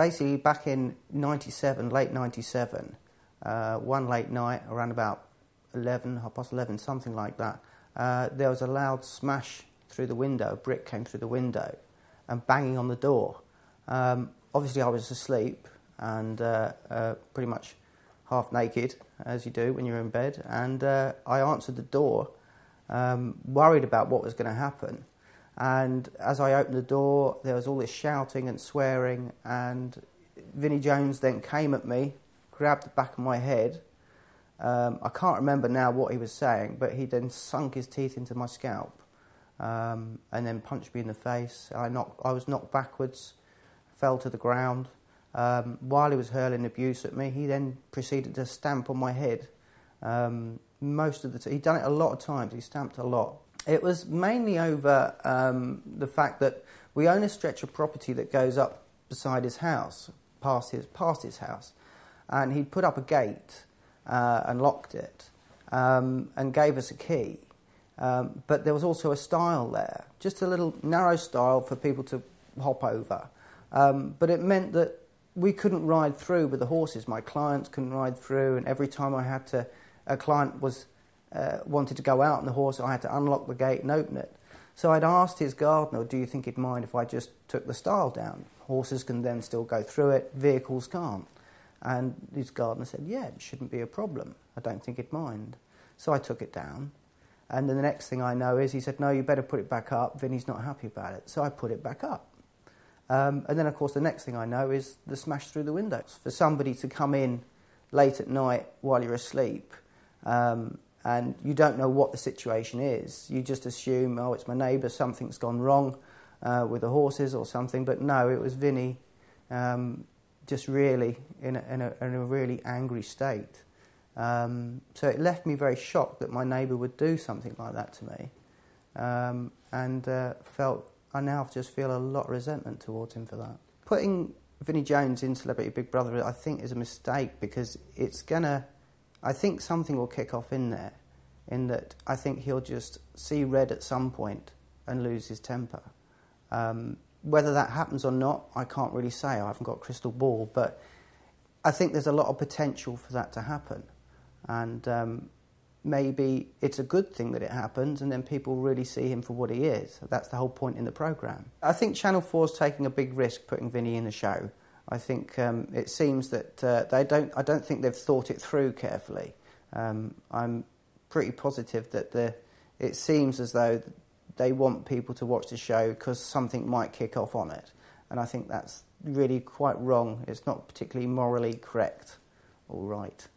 Basically, back in '97, late '97, one late night, around about 11, half past 11, something like that, there was a loud smash through the window. A brick came through the window and banging on the door. Obviously, I was asleep and pretty much half naked, as you do when you're in bed, and I answered the door, worried about what was going to happen. And as I opened the door, there was all this shouting and swearing, and Vinnie Jones then came at me, grabbed the back of my head. I can't remember now what he was saying, but he then sunk his teeth into my scalp and then punched me in the face. I was knocked backwards, fell to the ground. While he was hurling abuse at me, he then proceeded to stamp on my head. Most of the time, he'd done it a lot of times. He stamped a lot. It was mainly over the fact that we own a stretch of property that goes up beside his house, past his house, and he'd put up a gate and locked it and gave us a key. But there was also a stile there, just a little narrow stile for people to hop over. But it meant that we couldn't ride through with the horses. My clients couldn't ride through, and every time a client wanted to go out on the horse, I had to unlock the gate and open it. So I'd asked his gardener, do you think he'd mind if I just took the stile down? Horses can then still go through it, vehicles can't. And his gardener said, yeah, it shouldn't be a problem. I don't think he'd mind. So I took it down. And then the next thing I know is he said, no, you better put it back up. Vinnie's not happy about it. So I put it back up. And then, of course, the next thing I know is the smash through the windows. For somebody to come in late at night while you're asleep, and you don't know what the situation is, you just assume, oh, it's my neighbour, something's gone wrong with the horses or something. But no, it was Vinnie, just really in a really angry state. So it left me very shocked that my neighbour would do something like that to me, and I now just feel a lot of resentment towards him for that. Putting Vinnie Jones in Celebrity Big Brother, I think, is a mistake, because I think something will kick off in there, in that I think he'll just see red at some point and lose his temper. Whether that happens or not, I can't really say. I haven't got a crystal ball, but I think there's a lot of potential for that to happen. And maybe it's a good thing that it happens, and then people really see him for what he is. That's the whole point in the programme. I think Channel 4's taking a big risk putting Vinnie in the show. I think it seems that I don't think they've thought it through carefully. I'm pretty positive that it seems as though they want people to watch the show because something might kick off on it. And I think that's really quite wrong. It's not particularly morally correct or right.